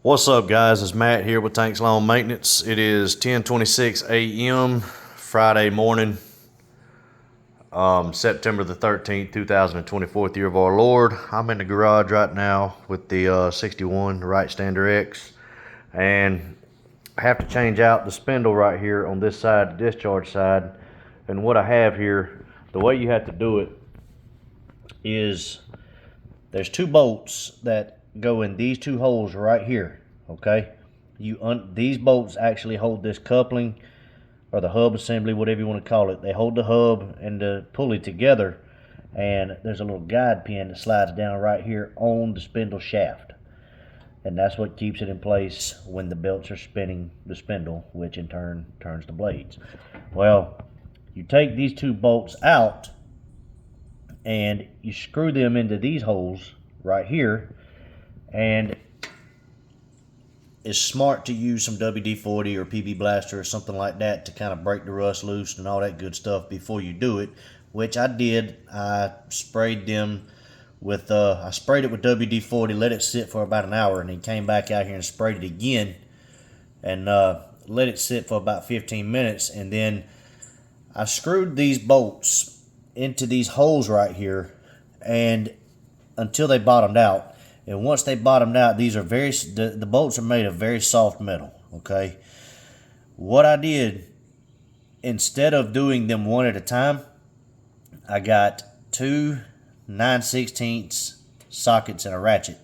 What's up, guys? It's Matt here with Tanks Lawn Maintenance. It is 10:26 a.m. Friday morning, September the 13th, 2024, year of our Lord. I'm in the garage right now with the 61 Right Stander X, and I have to change out the spindle right here on this side, the discharge side. And what I have here, the way you have to do it is there's two bolts that go in these two holes right here. Okay, these bolts actually hold this coupling or the hub assembly, whatever you want to call it. They hold the hub and the pulley together, and there's a little guide pin that slides down right here on the spindle shaft, and that's what keeps it in place when the belts are spinning the spindle, which in turn turns the blades. Well, you take these two bolts out and you screw them into these holes right here, and it's smart to use some WD-40 or PB Blaster or something like that to kind of break the rust loose and all that good stuff before you do it, which I did. I sprayed them with I sprayed it with WD-40, let it sit for about an hour, and then came back out here and sprayed it again and let it sit for about 15 minutes, and then I screwed these bolts into these holes right here and until they bottomed out. And once they bottomed out, these are the bolts are made of very soft metal. Okay, what I did, instead of doing them one at a time, I got two 9/16 sockets and a ratchet,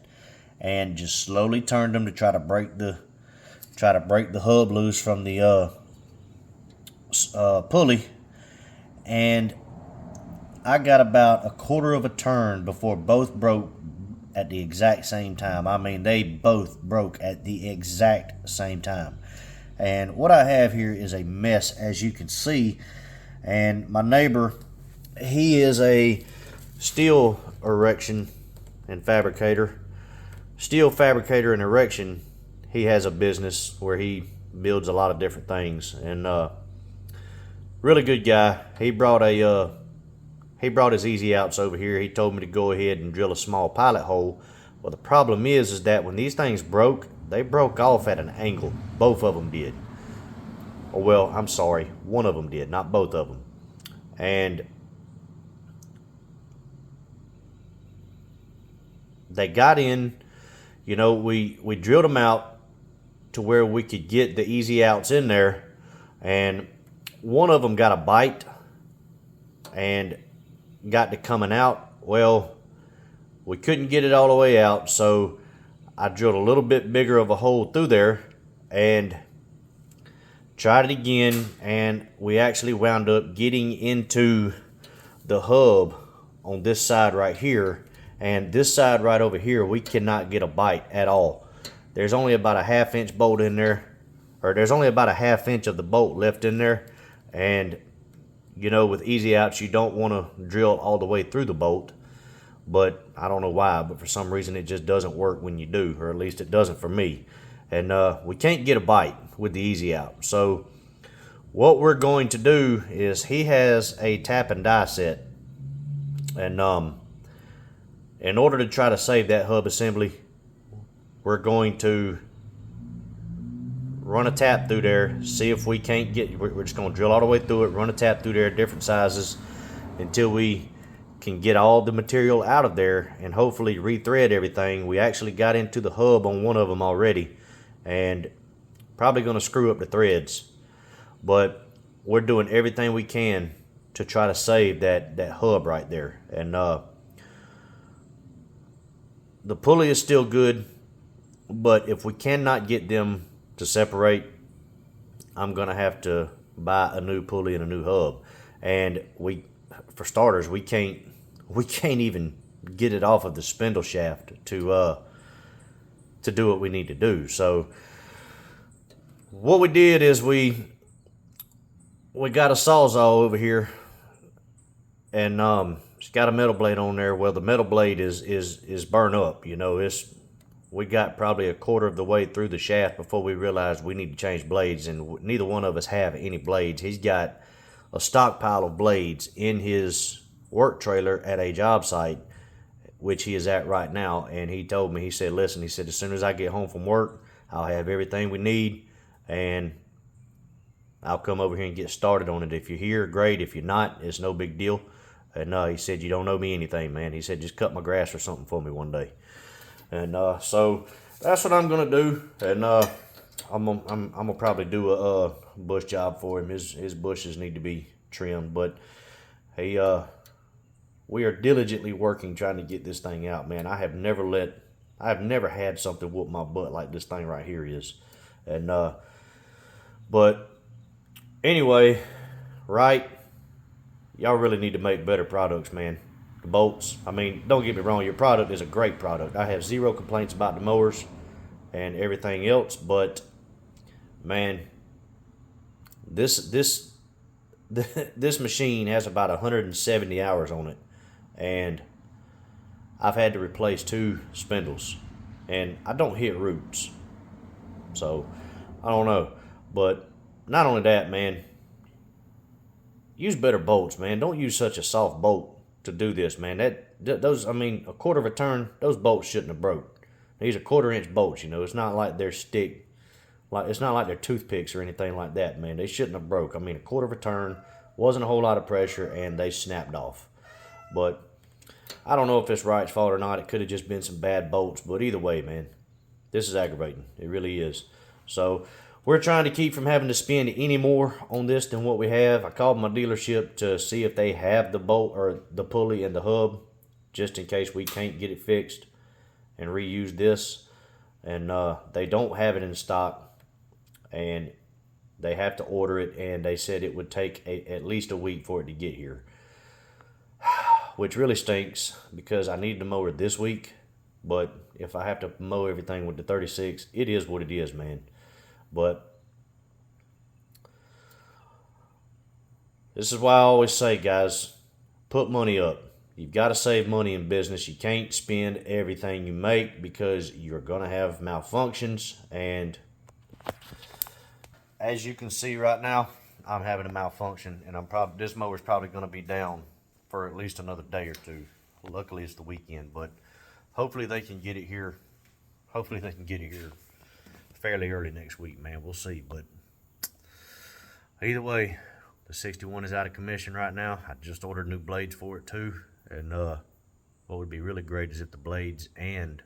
and just slowly turned them to try to break the hub loose from the pulley. And I got about a quarter of a turn before both broke at the exact same time. I mean, they both broke at the exact same time. And what I have here is a mess, as you can see. And my neighbor, he is a steel erection and fabricator. Steel fabricator and erection. He has a business where he builds a lot of different things. And really good guy. He brought his easy outs over here. He told me to go ahead and drill a small pilot hole. Well, the problem is that when these things broke, they broke off at an angle. Both of them did. Oh, well, I'm sorry. One of them did, not both of them. And they got in, you know, we drilled them out to where we could get the easy outs in there. And one of them got a bite and got to coming out. Well, we couldn't get it all the way out, so I drilled a little bit bigger of a hole through there and tried it again, and we actually wound up getting into the hub on this side right here, and this side right over here we cannot get a bite at all. There's only about a 1/2 inch bolt in there, or there's only about a 1/2 inch of the bolt left in there. And you know, with easy outs, you don't want to drill all the way through the bolt, but I don't know why, but for some reason it just doesn't work when you do, or at least it doesn't for me. And we can't get a bite with the easy out. So what we're going to do is, he has a tap and die set, and in order to try to save that hub assembly, we're going to run a tap through there, see if we can't get, we're just going to drill all the way through it, run a tap through there, different sizes, until we can get all the material out of there and hopefully rethread everything. We actually got into the hub on one of them already, and probably going to screw up the threads, but we're doing everything we can to try to save that hub right there. And the pulley is still good, but if we cannot get them to separate, I'm gonna have to buy a new pulley and a new hub. And for starters, we can't even get it off of the spindle shaft to do what we need to do. So what we did is we got a Sawzall over here, and it's got a metal blade on there. Well, the metal blade is burned up. You know, we got probably a quarter of the way through the shaft before we realized we need to change blades, and neither one of us have any blades. He's got a stockpile of blades in his work trailer at a job site, which he is at right now. And he told me, he said, listen, he said, as soon as I get home from work, I'll have everything we need, and I'll come over here and get started on it. If you're here, great. If you're not, it's no big deal. And he said, you don't owe me anything, man. He said, just cut my grass or something for me one day. And so that's what I'm gonna do. And I'm gonna probably do a bush job for him. His bushes need to be trimmed, but he we are diligently working trying to get this thing out, man. I have never had something whoop my butt like this thing right here is. And but anyway, right, y'all really need to make better products, man. The bolts, I mean, don't get me wrong, your product is a great product. I have zero complaints about the mowers and everything else, but man, this machine has about 170 hours on it, and I've had to replace 2 spindles, and I don't hit roots, so I don't know. But not only that, man, use better bolts, man. Don't use such a soft bolt to do this, man. Those, I mean, a quarter of a turn, those bolts shouldn't have broke. These are 1/4-inch bolts, you know. It's not like they're it's not like they're toothpicks or anything like that, man. They shouldn't have broke. I mean, a quarter of a turn, wasn't a whole lot of pressure, and they snapped off. But I don't know if it's Wright's fault or not. It could have just been some bad bolts, but either way, man, this is aggravating. It really is. So we're trying to keep from having to spend any more on this than what we have. I called my dealership to see if they have the bolt or the pulley and the hub, just in case we can't get it fixed and reuse this. And they don't have it in stock, and they have to order it, and they said it would take at least a week for it to get here, which really stinks because I need the mower this week. But if I have to mow everything with the 36, it is what it is, man. But this is why I always say, guys, put money up. You've got to save money in business. You can't spend everything you make because you're going to have malfunctions. And as you can see right now, I'm having a malfunction, and this mower's probably going to be down for at least another day or 2. Luckily, it's the weekend, but hopefully they can get it here. Hopefully they can get it here fairly early next week, man. We'll see. But either way, the 61 is out of commission right now. I just ordered new blades for it too. And what would be really great is if the blades and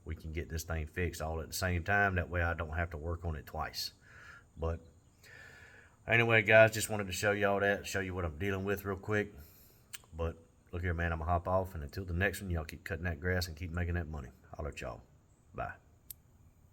we can get this thing fixed all at the same time. That way I don't have to work on it twice. But anyway, guys, just wanted to show y'all that, show you what I'm dealing with real quick. But look here, man, I'm gonna hop off, and until the next one, y'all keep cutting that grass and keep making that money. I'll let y'all. Bye.